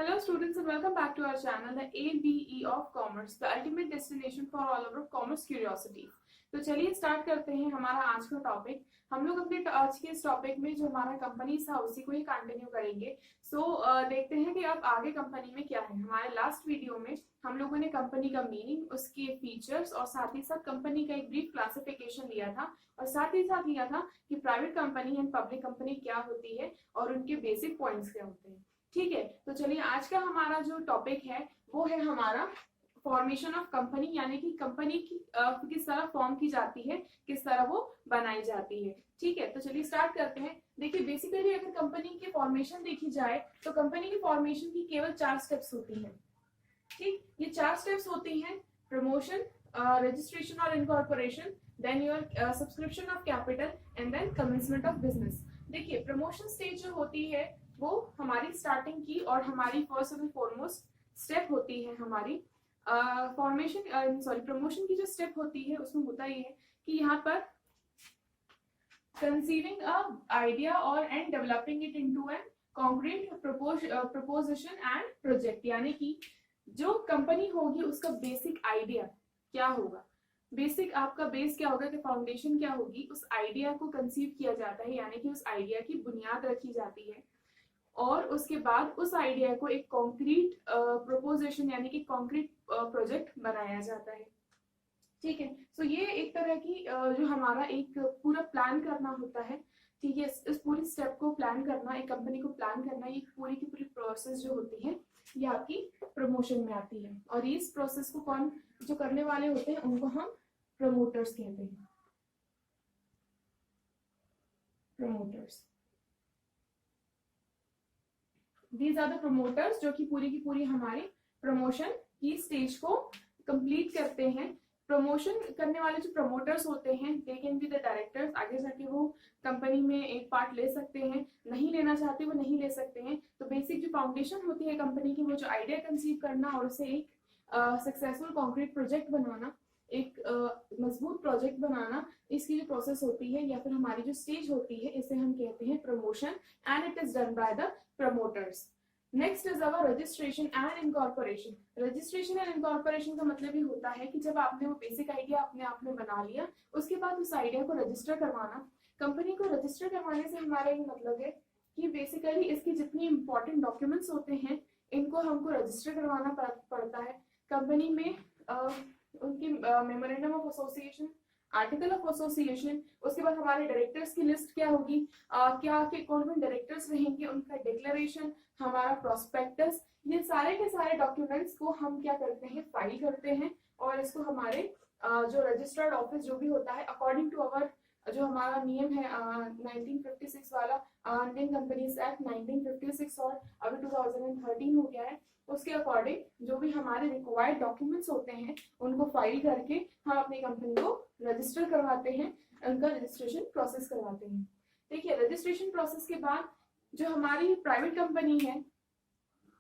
Hello students and welcome back to our channel, the ABE of Commerce, the ultimate destination for all our commerce curiosities. तो चलिए start करते हैं हमारा आज का टॉपिक। हम लोग अपने आज के इस टॉपिक में जो हमारा कंपनी था उसी को ही कंटिन्यू करेंगे। देखते हैं कि अब आगे कंपनी में क्या है। हमारे लास्ट वीडियो में हम लोगों ने कंपनी का मीनिंग, उसके फीचर्स और साथ ही साथ कंपनी का एक ब्रीफ क्लासिफिकेशन लिया था और साथ ही साथ लिया था कि private company and public company क्या होती है और उनके बेसिक पॉइंट्स क्या होते हैं। ठीक है, तो चलिए आज का हमारा जो टॉपिक है वो है हमारा फॉर्मेशन ऑफ कंपनी, यानी कि कंपनी की किस तरह फॉर्म की जाती है, किस तरह वो बनाई जाती है। ठीक है, तो चलिए स्टार्ट करते हैं। देखिए बेसिकली अगर कंपनी की फॉर्मेशन देखी जाए तो कंपनी की फॉर्मेशन की केवल 4 स्टेप्स होती हैं। ठीक, ये 4 स्टेप्स होती हैं: प्रमोशन, रजिस्ट्रेशन और incorporation, then your subscription of capital and then commencement of business. देखिए प्रमोशन स्टेज जो होती है वो हमारी स्टार्टिंग की और हमारी फर्स्ट एंड फॉरमोस्ट स्टेप होती है। हमारी प्रमोशन की जो स्टेप होती है उसमें होता ये है कि यहाँ पर कंसीविंग अ आइडिया और and developing it into an concrete proposition and project, यानी कि जो कंपनी होगी उसका बेसिक आइडिया क्या होगा, बेसिक आपका बेस क्या होगा, कि फाउंडेशन क्या होगी, उस आइडिया को कंसीव किया जाता है, यानी कि उस आइडिया की बुनियाद रखी जाती है और उसके बाद उस आइडिया को एक कॉन्क्रीट प्रोपोजिशन यानी कि कॉन्क्रीट प्रोजेक्ट बनाया जाता है। ठीक है, सो ये एक तरह की जो हमारा एक पूरा प्लान करना होता है। ठीक है, इस पूरी स्टेप को प्लान करना, एक कंपनी को प्लान करना, ये पूरी की पूरी प्रोसेस जो होती है ये आपकी प्रमोशन में आती है। और इस प्रोसेस को कौन जो करने वाले होते हैं उनको हम प्रमोटर्स कहते हैं। Promoters, these are the promoters जो कि पूरी की पूरी हमारी प्रमोशन की स्टेज को कंप्लीट करते हैं। प्रमोशन करने वाले जो प्रमोटर्स होते हैं they can be the directors. आगे जाके वो कंपनी में एक पार्ट ले सकते हैं, नहीं लेना चाहते वो नहीं ले सकते हैं। तो बेसिक जो फाउंडेशन होती है कंपनी की वो जो आइडिया कंसीव करना और उसे एक सक्सेसफुल कॉन्क्रीट प्रोजेक्ट बनाना, एक मजबूत प्रोजेक्ट बनाना, इसकी जो प्रोसेस होती है या फिर हमारी जो स्टेज होती है इसे हम कहते हैं promotion and it is done by the promoters. Next is our registration and incorporation. Registration and incorporation का मतलब ये होता है कि जब आपने वो बेसिक आइडिया अपने आप में बना लिया उसके बाद उस आइडिया को रजिस्टर करवाना। कंपनी को रजिस्टर करवाने से हमारा ये मतलब है कि बेसिकली इसकी जितनी इंपॉर्टेंट डॉक्यूमेंट्स होते हैं इनको हमको रजिस्टर करवाना पड़ता है। कंपनी में उनकी memorandum of association, article of association, उसके बाद हमारे डायरेक्टर्स की लिस्ट क्या होगी, क्या के कौन कौन डायरेक्टर्स रहेंगे, उनका डिक्लेरेशन, हमारा प्रोस्पेक्टस, ये सारे के सारे डॉक्यूमेंट्स को हम क्या करते हैं फाइल करते हैं और इसको हमारे जो रजिस्टर्ड ऑफिस जो भी होता है अकॉर्डिंग टू अवर जो हमारा नियम है 1956 वाला इंडियन कंपनीज एक्ट 1956 और अभी 2013 हो गया है, उसके अकॉर्डिंग जो भी हमारे रिक्वायर्ड डॉक्यूमेंट्स होते हैं उनको फाइल करके हम अपनी कंपनी को रजिस्टर करवाते हैं, उनका रजिस्ट्रेशन प्रोसेस करवाते हैं। देखिए रजिस्ट्रेशन प्रोसेस के बाद जो हमारी प्राइवेट कंपनी है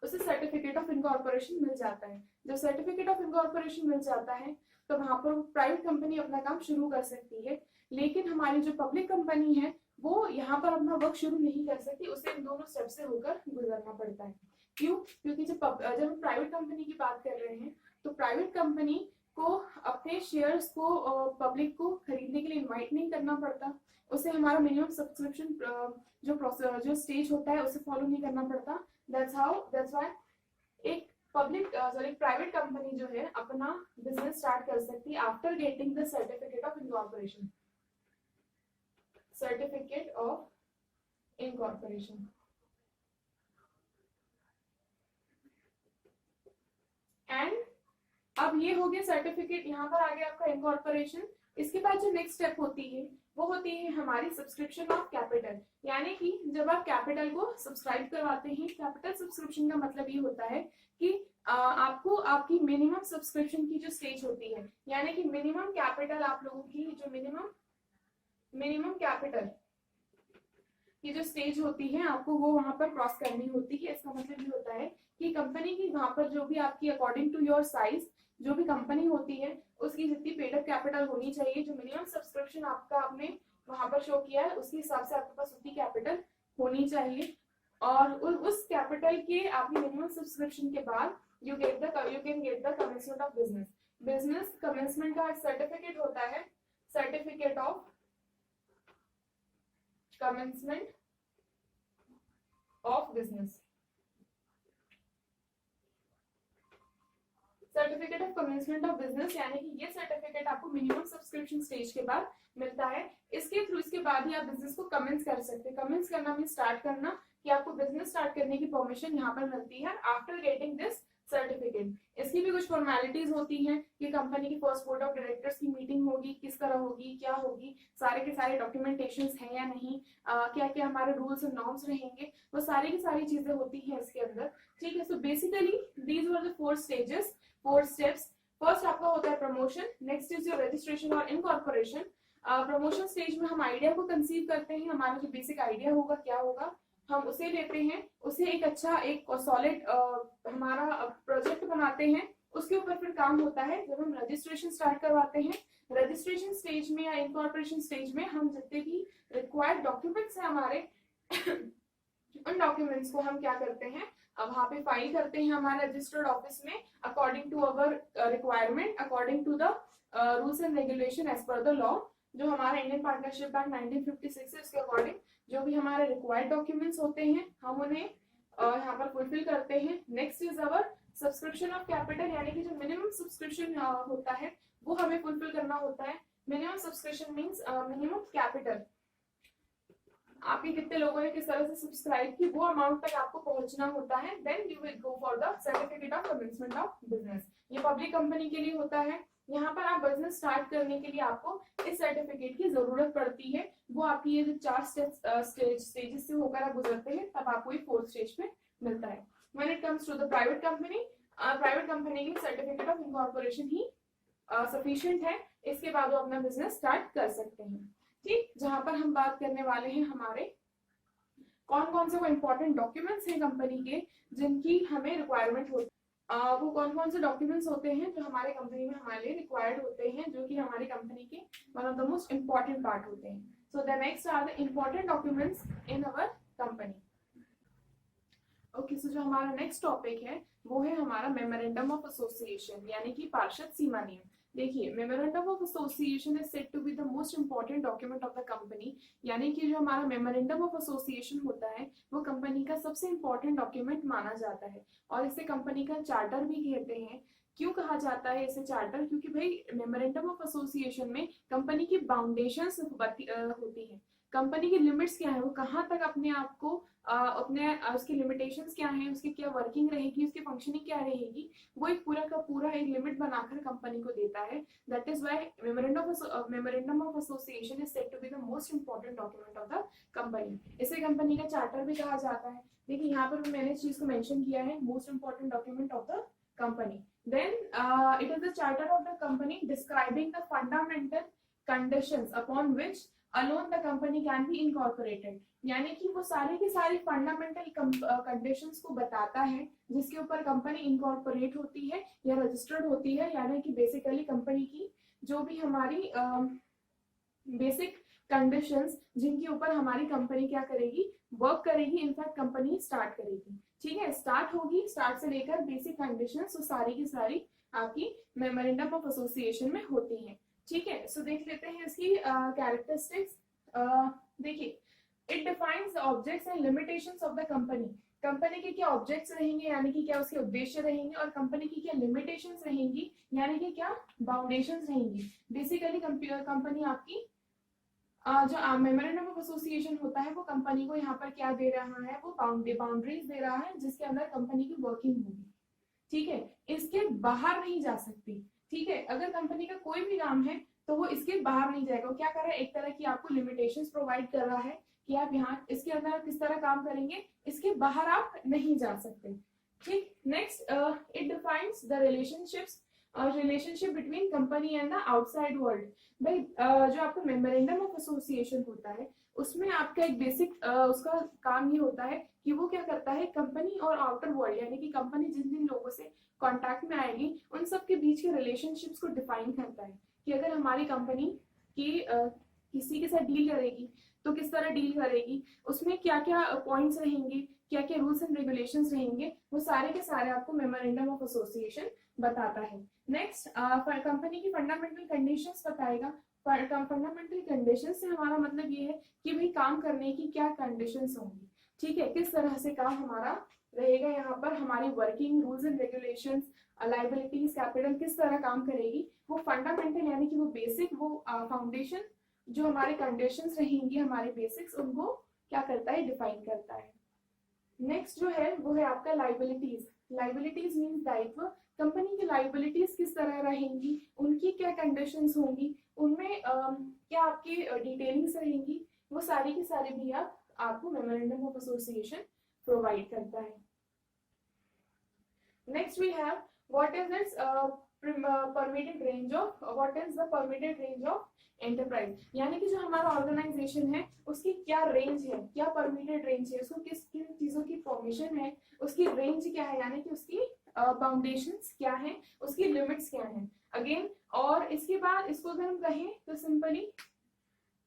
उसे सर्टिफिकेट ऑफ इनकॉर्पोरेशन मिल जाता है। जब सर्टिफिकेट ऑफ इनकॉर्पोरेशन मिल जाता है तो वहां पर प्राइवेट कंपनी अपना काम शुरू कर सकती है, लेकिन हमारी जो पब्लिक कंपनी है वो यहाँ पर अपना वर्क शुरू नहीं कर सकती, उसे इन दोनों स्टेप से होकर गुजरना पड़ता है। क्यों? क्योंकि जब हम प्राइवेट कंपनी की बात कर रहे हैं तो प्राइवेट कंपनी को अपने शेयर्स को पब्लिक को खरीदने के लिए इनवाइट नहीं करना पड़ता, उसे हमारा मिनिमम सब्सक्रिप्शन जो स्टेज होता है उसे फॉलो नहीं करना पड़ता। दैट्स व्हाई एक प्राइवेट कंपनी जो है अपना बिजनेस स्टार्ट कर सकती है after getting the certificate of incorporation. Certificate of incorporation and अब ये हो गया सर्टिफिकेट, यहाँ पर आ गया आपका इनकॉर्पोरेशन। इसके बाद जो नेक्स्ट स्टेप होती है वो होती है हमारी सब्सक्रिप्शन ऑफ कैपिटल, यानी कि जब आप कैपिटल को सब्सक्राइब करवाते हैं। कैपिटल सब्सक्रिप्शन का मतलब ये होता है कि आपको आपकी मिनिमम सब्सक्रिप्शन की जो स्टेज होती है, यानी कि मिनिमम कैपिटल आप लोगों की जो मिनिमम कैपिटल की जो स्टेज होती है आपको वो वहां पर क्रॉस करनी होती है। इसका मतलब ये होता है कि कंपनी की वहां पर जो भी आपकी अकॉर्डिंग टू योर साइज जो भी कंपनी होती है उसकी जितनी पेड अप कैपिटल होनी चाहिए, जो मिनिमम सब्सक्रिप्शन आपका आपने वहां पर शो किया है उसके हिसाब से आपके पास उतनी कैपिटल होनी चाहिए। और उस कैपिटल के आपकी मिनिमम सब्सक्रिप्शन के बाद you can get the commencement of business. Business commencement का सर्टिफिकेट होता है, certificate of commencement of business. Certificate of commencement of business यानी कि ये सर्टिफिकेट आपको मिनिमम सब्सक्रिप्शन स्टेज के बाद मिलता है। इसके थ्रू, इसके बाद ही आप बिजनेस को कमेंस कर सकते हैं। कमेंस करना मीन स्टार्ट करना, कि आपको बिजनेस स्टार्ट करने की परमिशन यहाँ पर मिलती है आफ्टर गेटिंग दिस सर्टिफिकेट। इसकी भी कुछ फॉर्मेलिटीज होती हैं कि कंपनी की फर्स्ट बोर्ड ऑफ डायरेक्टर्स की मीटिंग होगी, किस तरह होगी, क्या होगी, सारे के सारे डॉक्यूमेंटेशन हैं या नहीं, क्या क्या हमारे रूल्स एंड नॉर्म्स रहेंगे, वो सारी की सारी चीजें होती हैं इसके अंदर। ठीक है, so basically these were the 4 stages, 4 steps. First आपका होता है promotion, next is your registration और इनकॉर्पोरेशन। प्रमोशन स्टेज में हम आइडिया को कंसीव करते हैं, हमारा जो बेसिक आइडिया होगा क्या होगा हम उसे लेते हैं, उसे एक अच्छा एक सॉलिड हमारा प्रोजेक्ट बनाते हैं, उसके ऊपर फिर काम होता है। जब हम रजिस्ट्रेशन स्टार्ट करवाते हैं, रजिस्ट्रेशन स्टेज में या इनकॉर्पोरेशन स्टेज में हम जितने भी रिक्वायर्ड डॉक्यूमेंट्स हैं हमारे उन डॉक्यूमेंट्स को हम क्या करते हैं, वहां पे फाइल करते हैं हमारे रजिस्टर्ड ऑफिस में according to our requirement, according to the rules and regulation as per the law. जो हमारा इंडियन पार्टनरशिप एक्ट 1956 है उसके अकॉर्डिंग जो भी हमारे रिक्वायर्ड डॉक्यूमेंट्स होते हैं हम उन्हें यहाँ पर फुलफिल करते हैं। Next is our subscription of capital, यानी कि जो मिनिमम सब्सक्रिप्शन होता है वो हमें फुलफिल करना होता है। Minimum subscription means minimum capital, आपके कितने लोगों ने किस तरह से सब्सक्राइब की वो अमाउंट तक आपको पहुंचना होता है। Then you will go for the certificate of commencement of business. ये पब्लिक कंपनी के लिए होता है। यहाँ पर आप बिजनेस स्टार्ट करने के लिए आपको इस सर्टिफिकेट की जरूरत पड़ती है। वो आपकी ये जो 4 स्टेजेस से होकर आप गुजरते हैं तब आपको ये 4th स्टेज पे मिलता है। When it comes to the private company, private company की सर्टिफिकेट ऑफ इनकॉर्पोरेशन ही सफिशिएंट है, इसके बाद वो अपना बिजनेस स्टार्ट कर सकते हैं। ठीक, जहां पर हम बात करने वाले हैं हमारे कौन कौन से वो इम्पोर्टेंट डॉक्यूमेंट्स हैं कंपनी के जिनकी हमें रिक्वायरमेंट होती है। वो कौन कौन से डॉक्यूमेंट्स होते हैं जो हमारे कंपनी में हमारे लिए रिक्वायर्ड होते हैं, जो कि हमारी कंपनी के one of the most important part होते हैं। So the next are the important documents in our company. Okay, so जो हमारा नेक्स्ट टॉपिक है वो है हमारा मेमोरेंडम ऑफ एसोसिएशन, यानी कि पार्षद सीमा नियम। देखिए, memorandum of association is said to be the most important document of the company, यानी कि जो हमारा मेमोरेंडम ऑफ एसोसिएशन होता है वो कंपनी का सबसे इंपॉर्टेंट डॉक्यूमेंट माना जाता है और इसे कंपनी का चार्टर भी कहते हैं। क्यों कहा जाता है इसे चार्टर? क्योंकि भाई मेमोरेंडम ऑफ एसोसिएशन में कंपनी की बाउंडेशंस होती है, कंपनी की लिमिट्स क्या है, वो कहाँ तक अपने आप को अपने उसकी लिमिटेशंस क्या है, उसकी क्या वर्किंग रहेगी, उसकी फंक्शनिंग क्या रहेगी, वो एक पूरा का पूरा एक लिमिट बनाकर कंपनी को देता है। That is why memorandum of association is said to be the most important document of the company. इसे कंपनी का चार्टर भी कहा जाता है। देखिए, यहाँ पर मैंने इस चीज को मेंशन किया है, most important document of the company. Then it is the charter of the company describing the fundamental conditions upon which alone the company can be incorporated. यानी कि वो सारी की सारी फंडामेंटल कंडीशंस को बताता है जिसके ऊपर कंपनी इनकॉर्पोरेट होती है या रजिस्टर्ड होती है, यानी कि बेसिकली कंपनी की जो भी हमारी बेसिक कंडीशंस जिनके ऊपर हमारी कंपनी क्या करेगी, वर्क करेगी, इनफैक्ट कंपनी स्टार्ट करेगी। ठीक है, स्टार्ट होगी, स्टार्ट से लेकर बेसिक कंडीशंस तो सारी की सारी आपकी मेमोरेंडम ऑफ एसोसिएशन में होती हैं। ठीक है, सो देख लेते हैं इसकी कैरेक्टरिस्टिक्स। देखिए, it defines the objects and limitations of the company. Company के क्या ऑब्जेक्ट्स रहेंगे, यानी कि क्या उसके उद्देश्य रहेंगे, और कंपनी की क्या लिमिटेशंस रहेंगी, यानी कि क्या बाउंडेशंस रहेंगी। बेसिकली कंपनी आपकी जो मेमोरेंडम ऑफ एसोसिएशन होता है वो कंपनी को यहाँ पर क्या दे रहा है, वो बाउंड्रीज दे रहा है जिसके अंदर कंपनी की वर्किंग होगी। ठीक है, इसके बाहर नहीं जा सकती। ठीक है, अगर कंपनी का कोई भी काम है तो वो इसके बाहर नहीं जाएगा। वो क्या कर रहा है, एक तरह की आपको लिमिटेशंस प्रोवाइड कर रहा है कि आप यहाँ इसके अंदर किस तरह काम करेंगे, इसके बाहर आप नहीं जा सकते। ठीक, next it defines the relationship between company and the outside world. भाई जो आपका मेमोरेंडम ऑफ एसोसिएशन होता है उसमें आपका एक बेसिक उसका काम ये होता है कि वो क्या करता है, कंपनी और आउटर वर्ल्ड यानी कि कंपनी जिन जिन लोगों से कांटेक्ट में आएगी उन सब के बीच के रिलेशनशिप्स को डिफाइन करता है कि अगर हमारी कंपनी की किसी के साथ डील करेगी तो किस तरह डील करेगी, उसमें क्या क्या पॉइंट्स रहेंगे, क्या क्या रूल्स एंड रेगुलेशंस रहेंगे, वो सारे के सारे आपको मेमोरेंडम ऑफ एसोसिएशन बताता है। नेक्स्ट कंपनी की फंडामेंटल कंडीशंस बताएगा। फंडामेंटल कंडीशन से हमारा मतलब ये है कि भाई काम करने की क्या कंडीशंस होंगी, ठीक है, किस तरह से काम हमारा रहेगा, यहाँ पर हमारी working rules and regulations, liabilities, capital किस तरह काम करेगी, वो फंडामेंटल यानी कि वो बेसिक, वो फाउंडेशन जो हमारे कंडीशंस रहेंगी, हमारे बेसिक्स, उनको क्या करता है, डिफाइन करता है। नेक्स्ट जो है वो है आपका लाइबिलिटीज। लाइबिलिटीज मीन्स दायित्व। कंपनी की लाइबिलिटीज किस तरह रहेंगी, उनकी क्या कंडीशंस होंगी, उनमें क्या आपकी डिटेलिंग्स रहेंगी, वो सारी की सारी भी आपको मेमोरेंडम ऑफ एसोसिएशन प्रोवाइड करता है। Next we have what is its permitted range of, what is the permitted range of enterprise, यानी कि जो हमारा ऑर्गेनाइजेशन है उसकी क्या रेंज है, क्या परमिटेड रेंज है, उसको किस किन चीजों की परमिशन है, उसकी रेंज क्या है, यानी कि उसकी बाउंडेशंस क्या है, उसकी लिमिट्स क्या है अगेन। और इसके बाद इसको अगर हम कहें तो सिंपली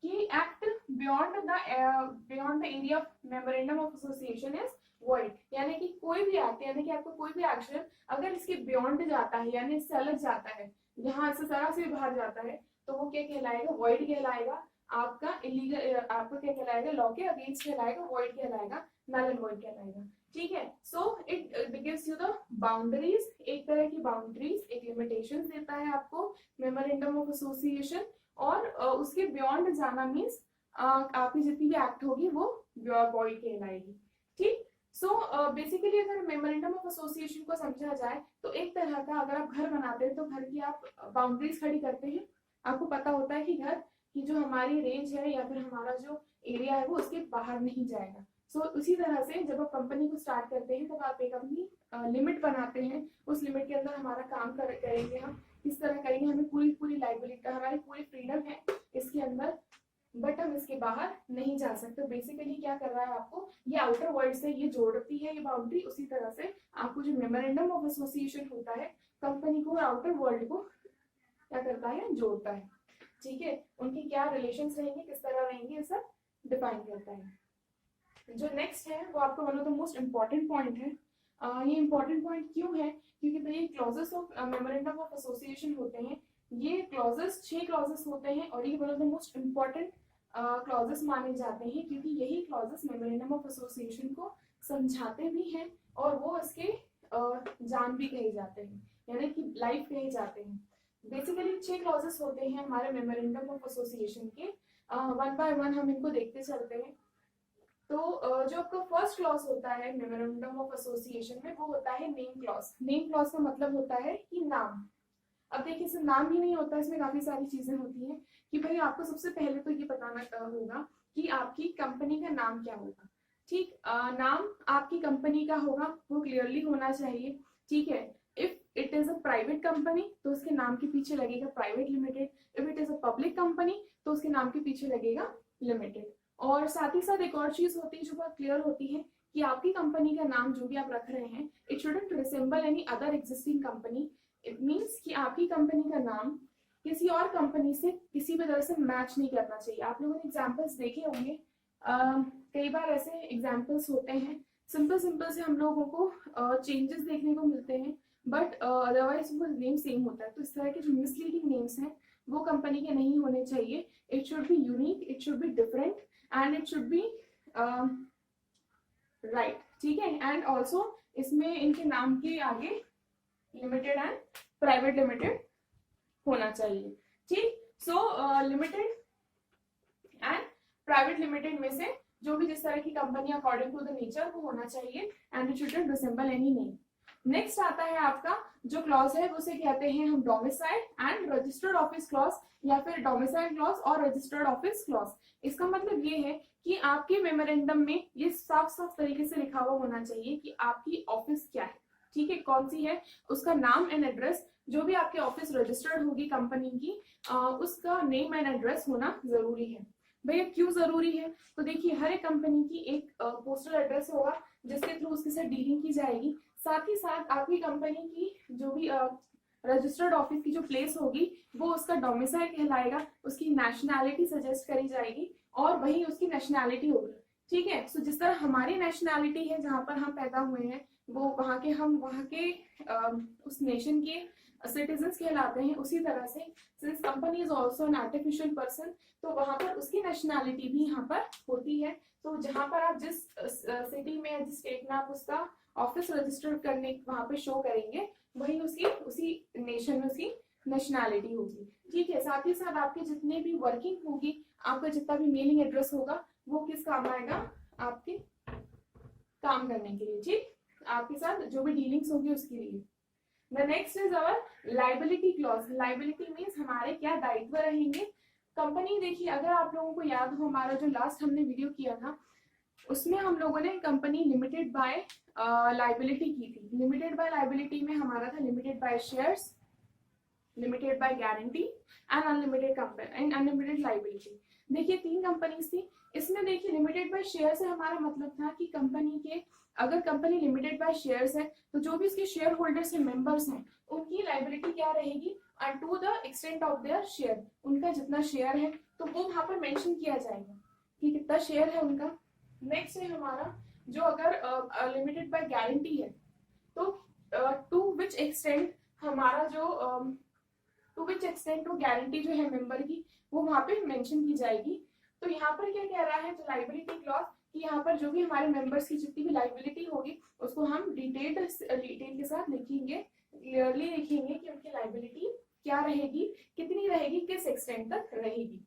कि act beyond the area of memorandum of association is void, यानी कि कोई भी एक्ट, यानी कि आपको कोई भी एक्शन अगर इसके बियॉन्ड जाता है यानी इससे अलग जाता है, यहाँ इससे जरा से बाहर जाता है, तो वो क्या कहलाएगा, वॉइड कहलाएगा, आपका इलीगल, आपको क्या कहलाएगा, लॉ के अगेंस्ट कहलाएगा, वॉइड कहलाएगा, नल एंड वॉइड कहलाएगा, ठीक है। So it gives you the boundaries, एक तरह की बाउंड्रीज, एक लिमिटेशंस देता है आपको मेमोरेंडम ऑफ एसोसिएशन, और उसके बियॉन्ड जाना मीन्स आपकी जितनी भी एक्ट होगी वो वॉइड कहलाएगी, ठीक। सो बेसिकली अगर मेमोरेंडम ऑफ एसोसिएशन को समझा जाए तो एक तरह का, अगर आप घर बनाते हैं तो घर की आप बाउंड्रीज खड़ी करते हैं, आपको पता होता है कि घर की जो हमारी रेंज है या फिर हमारा जो एरिया है वो उसके बाहर नहीं जाएगा। सो उसी तरह से जब आप कंपनी को स्टार्ट करते हैं तब आप एक अपनी लिमिट बनाते हैं, उस लिमिट के अंदर हमारा काम करेंगे, हम किस तरह करेंगे, हमें पूरी पूरी लाइबिलिटी, हमारी पूरी फ्रीडम है इसके अंदर, बट हम इसके बाहर नहीं जा सकते। बेसिकली क्या कर रहा है आपको, ये आउटर वर्ल्ड से ये जोड़ती है ये बाउंड्री, उसी तरह से आपको जो मेमोरेंडम ऑफ एसोसिएशन होता है कंपनी को और आउटर वर्ल्ड को क्या करता है, जोड़ता है, ठीक है। उनके क्या रिलेशंस रहेंगे, किस तरह रहेंगे, ये सब डिफाइन करता है। जो नेक्स्ट है वो आपका one of the most important point है। ये इम्पॉर्टेंट पॉइंट क्यों है, क्योंकि भाई clauses of memorandum of association होते हैं, ये क्लॉजेस 6 क्लॉजेस होते हैं और ये one of the most important clauses माने जाते हैं, क्योंकि यही क्लॉजेस मेमोरेंडम ऑफ एसोसिएशन को समझाते भी हैं और वो इसके जान भी कहे जाते हैं, यानी कि लाइफ कहे जाते हैं। बेसिकली 6 क्लॉजेस होते हैं हमारे मेमोरेंडम ऑफ एसोसिएशन के, वन बाय वन हम इनको देखते चलते हैं। तो जो आपका फर्स्ट क्लॉज होता है मेमोरेंडम ऑफ एसोसिएशन में वो होता है नेम क्लॉज। नेम क्लॉज का मतलब होता है कि नाम। अब देखिए इसमें नाम ही नहीं होता, इसमें काफी सारी चीजें होती हैं कि भाई आपको सबसे पहले तो ये बताना होगा कि आपकी कंपनी का नाम क्या होगा, ठीक। नाम आपकी कंपनी का होगा वो क्लियरली होना चाहिए, ठीक है। If it is a private company तो उसके नाम के पीछे लगेगा private limited, if it is a public company तो उसके नाम के पीछे लगेगा लिमिटेड। और साथ ही साथ एक और चीज होती है जो बहुत क्लियर होती है कि आपकी कंपनी का नाम जो भी आप रख रहे हैं it shouldn't resemble any other existing company. It means कि आपकी कंपनी का नाम किसी और कंपनी से किसी भी तरह से मैच नहीं करना चाहिए। आप लोगों ने एग्जाम्पल्स देखे होंगे, कई बार ऐसे एग्जाम्पल्स होते हैं सिंपल सिंपल से हम लोगों को चेंजेस देखने को मिलते हैं, बट अदरवाइज वो नेम सेम होता है। तो इस तरह के जो मिसलीडिंग नेम्स हैं वो कंपनी के नहीं होने चाहिए। It should be unique, it should be different and it should be right, ठीक है। एंड ऑल्सो इसमें इनके नाम के आगे लिमिटेड एंड प्राइवेट लिमिटेड होना चाहिए, ठीक। So limited and private limited में से जो भी जिस तरह की company according to the nature वो होना चाहिए and it shouldn't resemble any name. Next आता है आपका जो क्लॉज है उसे कहते हैं हम domicile and registered office clause या फिर डोमिसाइल क्लॉज और रजिस्टर्ड ऑफिस क्लॉज। इसका मतलब ये है कि आपके मेमोरेंडम में ये साफ साफ तरीके से लिखा हुआ होना चाहिए कि आपकी ऑफिस क्या है, ठीक है, कौन सी है, उसका नाम एंड एड्रेस, जो भी आपके ऑफिस रजिस्टर्ड होगी कंपनी की उसका नेम एंड एड्रेस होना जरूरी है। भैया क्यों जरूरी है, तो देखिए हर एक कंपनी की एक पोस्टल एड्रेस होगा जिसके थ्रू उसके साथ डीलिंग की जाएगी। साथ ही साथ आपकी कंपनी की जो भी रजिस्टर्ड ऑफिस की जो प्लेस होगी वो उसका डोमिसाइल कहलाएगा, उसकी नेशनैलिटी सजेस्ट करी जाएगी और वही उसकी नेशनैलिटी होगी। ठीक है, सो जिस तरह हमारी नेशनैलिटी है जहाँ पर हम पैदा हुए हैं वो वहाँ के हम वहाँ के उस नेशन के सिटीजन्स कहलाते हैं। उसी तरह से since company is also an artificial person, तो वहाँ पर उसकी नेशनैलिटी भी यहाँ पर होती है। तो जहाँ पर आप जिस सिटी में जिस स्टेट में आप उसका ऑफिस रजिस्टर करने वहाँ पे शो करेंगे वही उसकी उसी नेशन में उसकी नेशनैलिटी होगी। ठीक है, साथ ही साथ आपके जितने भी वर्किंग होगी, आपका जितना भी मेलिंग एड्रेस होगा वो किस काम आएगा, आपके काम करने के लिए। ठीक, आपके साथ जो भी डीलिंग्स होगी उसके लिए। The next is our liability clause. Liability means हमारे क्या दायित्व रहेंगे। कंपनी, देखिए अगर आप लोगों को याद हो हमारा जो लास्ट हमने वीडियो किया था उसमें हम लोगों ने कंपनी लिमिटेड बाय लाइबिलिटी की थी। लिमिटेड बाय लाइबिलिटी में हमारा था limited by shares, limited by guarantee and unlimited company and unlimited liability. देखिए 3 कंपनीज थी इसमें। देखिए लिमिटेड बाय शेयर से हमारा मतलब था कि कंपनी के अगर कंपनी लिमिटेड बाय शेयर्स है तो जो भी इसके शेयर होल्डर्स हैं, मेंबर्स हैं, उनकी लाइबिलिटी क्या रहेगी, to the extent of their share. उनका जितना शेयर है तो वो वहां पर मेंशन किया जाएगा कि कितना शेयर है उनका। नेक्स्ट है हमारा जो अगर लिमिटेड बाय गारंटी है तो टू विच एक्सटेंट हमारा जो टू विच एक्सटेंट वो गारंटी जो है मेंबर की वो वहां पे मेंशन की जाएगी। तो यहाँ पर क्या कह रहा है जो लाइबिलिटी क्लॉज कि यहाँ पर जो भी हमारे मेंबर्स की जितनी भी लाइबिलिटी होगी उसको हम डिटेल के साथ लिखेंगे, क्लियरली लिखेंगे कि उनकी लाइबिलिटी क्या रहेगी, कितनी रहेगी, किस एक्सटेंट तक रहेगी।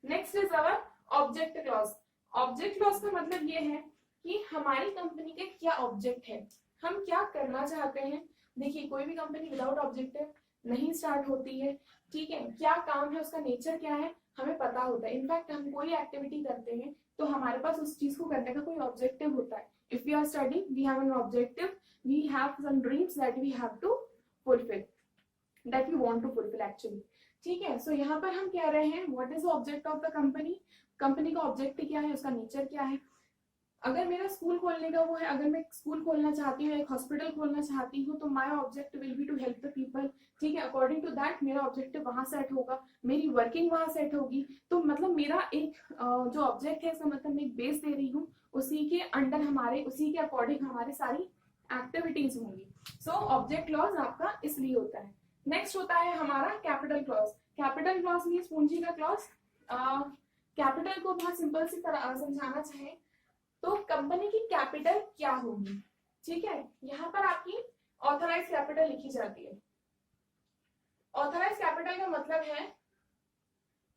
Next is our object clause. Object clause का मतलब ये है कि हमारी कंपनी का क्या ऑब्जेक्ट है, हम क्या करना चाहते हैं। देखिए कोई भी कंपनी विदाउट ऑब्जेक्टिव नहीं स्टार्ट होती है। ठीक है, क्या काम है, उसका नेचर क्या है हमें पता होता है। इनफैक्ट हम कोई एक्टिविटी करते हैं तो हमारे पास उस चीज को करने का कोई ऑब्जेक्टिव होता है। If we are studying we have an objective, we have some dreams that we have to fulfil, that we want to fulfil actually. ठीक है, सो यहाँ पर हम कह रहे हैं what is the object of the company. Company का object क्या है, उसका नेचर क्या है। अगर मेरा स्कूल खोलने का वो है, अगर मैं स्कूल खोलना चाहती हूँ, एक हॉस्पिटल खोलना चाहती हूँ, तो my object will be to help the people. ठीक है, अकॉर्डिंग टू दैट मेरा ऑब्जेक्टिव वहां सेट होगा, मेरी वर्किंग वहां सेट होगी। तो मतलब मेरा एक जो ऑब्जेक्ट है इसका मतलब मैं एक बेस दे रही हूँ, उसी के अंडर हमारे उसी के अकॉर्डिंग हमारी सारी एक्टिविटीज होंगी। सो ऑब्जेक्ट क्लॉज आपका इसलिए होता है। नेक्स्ट होता है हमारा capital clause. Capital clause means पूंजी का क्लॉज। कैपिटल को बहुत सिंपल सी तरह समझाना चाहे तो कंपनी की कैपिटल क्या होगी। ठीक है, यहाँ पर आपकी ऑथराइज कैपिटल लिखी जाती है। ऑथराइज कैपिटल का मतलब है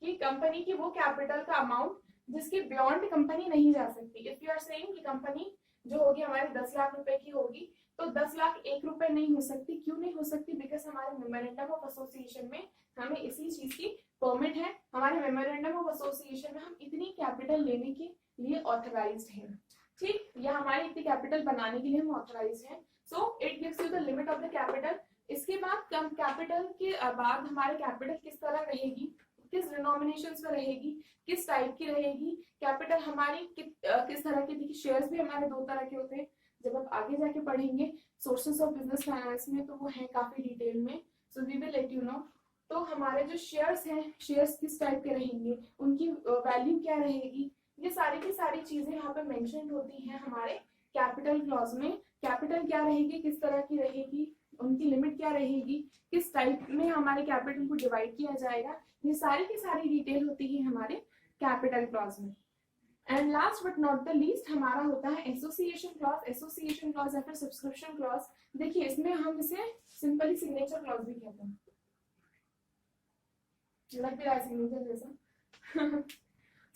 कि कंपनी की वो कैपिटल का अमाउंट जिसके बियॉन्ड कंपनी नहीं जा सकती। इफ यू आर सेइंग कि कंपनी जो होगी हमारी 10 लाख रुपए की होगी तो 10 लाख 1 रुपए नहीं हो सकती। क्यों नहीं हो सकती, बिकॉज हमारे मेमोरेंडम ऑफ एसोसिएशन में हमें इसी चीज की परमिट है। हमारे मेमोरेंडम ऑफ एसोसिएशन में हम इतनी कैपिटल लेने के लिए ऑथराइज्ड हैं। ठीक, या हमारी इतनी कैपिटल बनाने के लिए हम ऑथराइज्ड हैं। So it gives you the limit of the capital. इसके बाद कम कैपिटल के बाद हमारे कैपिटल किस तरह रहेगी, किस डिनोमिनेशंस में रहेगी, किस टाइप की रहेगी कैपिटल हमारी, किस तरह की। देखिए शेयर्स भी हमारे 2 तरह के होते हैं, जब आप आगे जाके पढ़ेंगे सोर्सेस ऑफ बिजनेस फाइनेंस में तो वो है काफी डिटेल में। So we will let you know. तो हमारे जो शेयर्स हैं, शेयर्स किस टाइप के रहेंगे, उनकी वैल्यू क्या रहेगी, ये सारी की सारी चीजें यहाँ पे मेंशन होती हैं हमारे कैपिटल क्लॉज में। कैपिटल क्या रहेगी, किस तरह की रहेगी, उनकी लिमिट क्या रहेगी, किस टाइप में हमारे कैपिटल को डिवाइड किया जाएगा, ये सारी की सारी डिटेल होती है हमारे कैपिटल क्लॉज में। And last but not the least हमारा होता है एसोसिएशन क्लॉज। एसोसिएशन क्लॉज या फिर सब्सक्रिप्शन क्लॉज। देखिए इसमें हम इसे सिंपली सिग्नेचर क्लॉज भी कहते हैं, लग भी रहा है सिग्नेचर जैसा।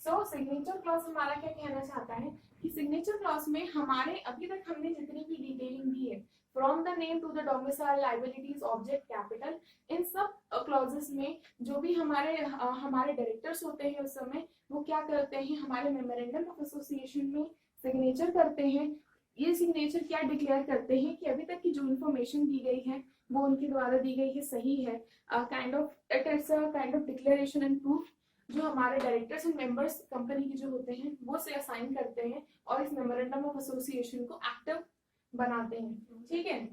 सो सिग्नेचर क्लॉज हमारा क्या कहना चाहता है कि सिग्नेचर क्लॉज में हमारे अभी तक हमने जितनी भी डिटेलिंग दी है from the name to the domicile, liabilities, object, capital, इन सब क्लॉजेस में जो भी हमारे डायरेक्टर्स होते हैं उस समय वो क्या करते हैं, हमारे मेमोरेंडम ऑफ एसोसिएशन में सिग्नेचर करते हैं। ये सिग्नेचर क्या डिक्लेयर करते हैं कि अभी तक की जो इन्फॉर्मेशन दी गई है वो उनके द्वारा दी गई है सही है। Kind of it is a kind of declaration and proof जो हमारे डायरेक्टर्स एंड मेंबर्स कंपनी के जो होते हैं वो से असाइन करते हैं और इस मेमोरेंडम ऑफ एसोसिएशन को एक्टिव बनाते हैं। ठीक है,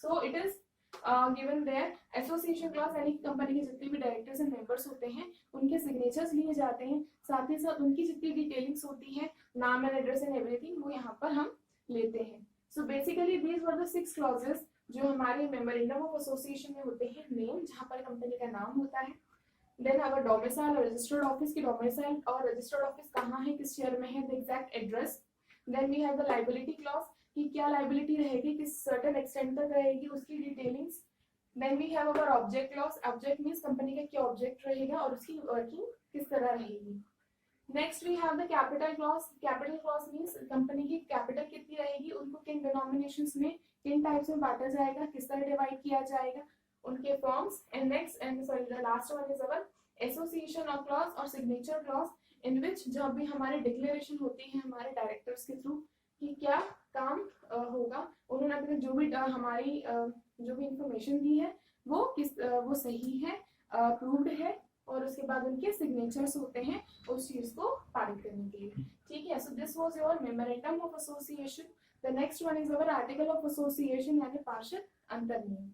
so it is given their association clause, यानी कि कंपनी के जितने भी डायरेक्टर्स एंड मेंबर्स होते हैं उनके सिग्नेचर्स लिए जाते हैं, साथ ही साथ उनकी जितनी डिटेलिंग्स होती है, नाम एंड एड्रेस एंड एवरीथिंग, वो यहाँ पर हम लेते हैं. So basically these were the 6 clauses जो हमारे मेमोरेंडम ऑफ एसोसिएशन में होते हैं. नेम, जहाँ पर कंपनी का नाम होता है. देन अवर डोमिसाइल और रजिस्टर्ड ऑफिस की डोमिसाइल और रजिस्टर्ड ऑफिस कहाँ है, किस शहर में है, the exact address. Then we have the liability clause कि क्या लायबिलिटी रहेगी, किस सर्टेन एक्सटेंट तक रहेगी, उसकी detailings. Then we have our object clause. Object means company का क्या ऑब्जेक्ट रहेगा और उसकी वर्किंग किस तरह रहेगी. Next we have the capital clause. Capital clause means company की कैपिटल कितनी रहेगी, उनको किन डिनोमिनेशंस में, किन टाइप्स में बांटा जाएगा, किस तरह डिवाइड किया जाएगा, उनके forms. And next and sorry the last one is our association of clause और सिग्नेचर क्लॉज, इन विच जब भी हमारे डिक्लेरेशन होती है हमारे डायरेक्टर्स के थ्रू कि क्या काम होगा, उन्होंने अभी तक जो भी हमारी जो भी इंफॉर्मेशन दी है वो वो सही है, प्रूव्ड है, और उसके बाद उनके सिग्नेचर्स होते हैं उस चीज को पारित करने के लिए. ठीक है. So this was your memorandum of association. The next one is our article of association यानी पार्षद अंतर्नियम.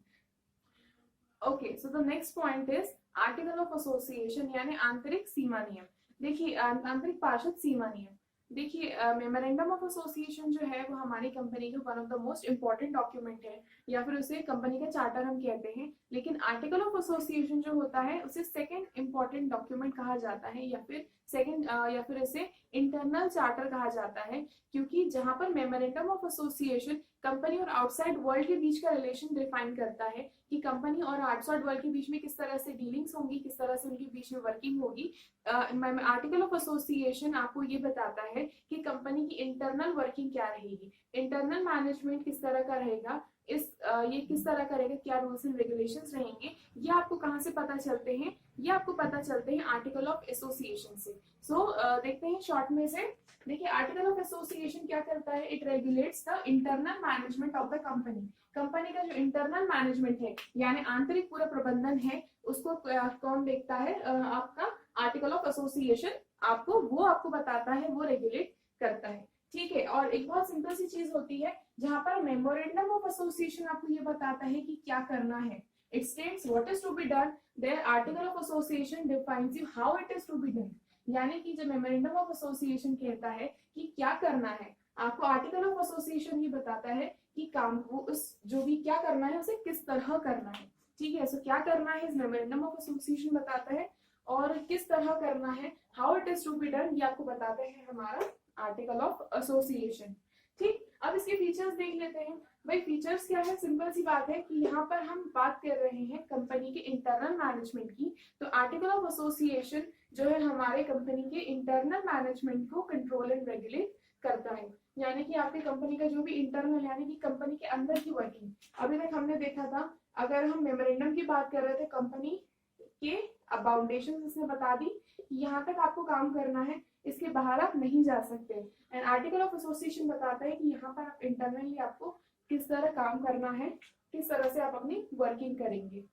Okay, so the next point is article of association यानी आंतरिक सीमा नियम. देखिए आंतरिक पार्षद सीमा नियम. देखिए मेमोरेंडम ऑफ एसोसिएशन जो है वो हमारी कंपनी का one of the most important document है, या फिर उसे कंपनी का चार्टर हम कहते हैं. लेकिन आर्टिकल ऑफ एसोसिएशन जो होता है उसे सेकंड इंपॉर्टेंट डॉक्यूमेंट कहा जाता है, या फिर सेकंड या फिर इसे इंटरनल चार्टर कहा जाता है, क्योंकि जहां पर मेमोरेंडम ऑफ एसोसिएशन कंपनी और आउटसाइड वर्ल्ड के बीच का रिलेशन डिफाइन करता है कि कंपनी और आउटसाइड वर्ल्ड के बीच में किस तरह से डीलिंग्स होंगी, किस तरह से उनके बीच में वर्किंग होगी. आर्टिकल ऑफ एसोसिएशन आपको ये बताता है कि कंपनी की इंटरनल वर्किंग क्या रहेगी, इंटरनल मैनेजमेंट किस तरह का रहेगा, ये किस तरह करेगा, क्या रूल्स एंड रेगुलेशंस रहेंगे. ये आपको कहाँ से पता चलते हैं, ये आपको पता चलते हैं आर्टिकल ऑफ एसोसिएशन से. सो देखते हैं शॉर्ट में से. देखिए आर्टिकल ऑफ एसोसिएशन क्या करता है, it regulates the internal management of the company. Company का जो इंटरनल मैनेजमेंट है यानी आंतरिक पूरा प्रबंधन है उसको कौन देखता है, आपका आर्टिकल ऑफ एसोसिएशन आपको बताता है, वो रेगुलेट करता है. ठीक है. और एक बहुत सिंपल सी चीज होती है जहां पर मेमोरेंडम ऑफ एसोसिएशन आपको ये बताता है कि क्या करना है. It states what is to be done. There article of association defines you how it is to be done. यानी कि जब मेमोरेंडम ऑफ एसोसिएशन कहता है कि क्या करना है, आपको आर्टिकल ऑफ एसोसिएशन ये बताता है कि काम को उस जो भी क्या करना है उसे किस तरह करना है. ठीक है. सो क्या करना है इस मेमोरेंडम ऑफ एसोसिएशन बताता है, और किस तरह करना है, how it is to be done, ये आपको बताते हैं हमारा आर्टिकल ऑफ एसोसिएशन. ठीक. अब इसके फीचर्स देख लेते हैं. भाई फीचर्स क्या है, सिंपल सी बात है कि यहाँ पर हम बात कर रहे हैं कंपनी के इंटरनल मैनेजमेंट की. तो आर्टिकल ऑफ एसोसिएशन जो है हमारे कंपनी के इंटरनल मैनेजमेंट को कंट्रोल एंड रेगुलेट करता है. यानी कि आपकी कंपनी का जो भी इंटरनल यानी कि कंपनी के अंदर की वर्किंग, अभी तक हमने देखा था अगर हम मेमोरेंडम की बात कर रहे थे कंपनी के फाउंडेशन इसने बता दी कि यहाँ तक आपको काम करना है, इसके बाहर आप नहीं जा सकते. एंड आर्टिकल ऑफ एसोसिएशन बताता है कि यहाँ पर आप इंटरनली आपको किस तरह काम करना है, किस तरह से आप अपनी वर्किंग करेंगे.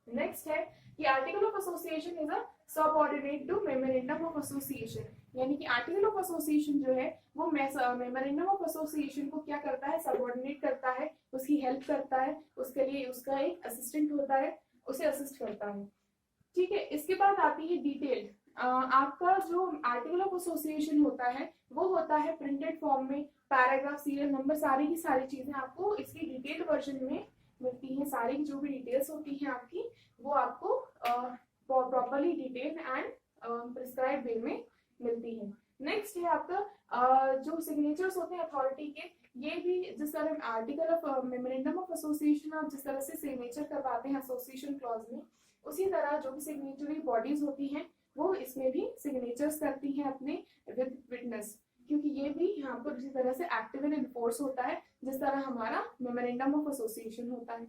नेक्स्ट है कि article of association is a subordinate to memorandum of association. यानी कि आर्टिकल ऑफ एसोसिएशन जो है वो मेमोरेंडम ऑफ एसोसिएशन को क्या करता है, सबऑर्डिनेट करता है, उसकी हेल्प करता है, उसके लिए उसका एक असिस्टेंट होता है, उसे असिस्ट करता है. ठीक है. इसके बाद आती है डिटेल. आपका जो आर्टिकल ऑफ एसोसिएशन होता है वो होता है प्रिंटेड फॉर्म में, पैराग्राफ, सीरियल नंबर, सारी की सारी चीजें आपको इसकी डिटेल्ड वर्जन में मिलती हैं. सारी की जो भी डिटेल्स होती हैं आपकी वो आपको प्रॉपर्ली डिटेल्ड एंड प्रिस्क्राइब वे में मिलती है. नेक्स्ट है आपका जो सिग्नेचर्स होते हैं अथॉरिटी के, ये भी जिस तरह article of memorandum of association आप जिस तरह से सिग्नेचर करवाते हैं एसोसिएशन क्लॉज में, उसी तरह जो भी सिग्नेटरी बॉडीज होती हैं वो इसमें भी सिग्नेचर्स करती हैं अपने विद विटनेस, क्योंकि ये भी यहाँ पर उसी तरह से एक्टिव एंड इन्फोर्स होता है जिस तरह हमारा मेमोरेंडम ऑफ एसोसिएशन होता है.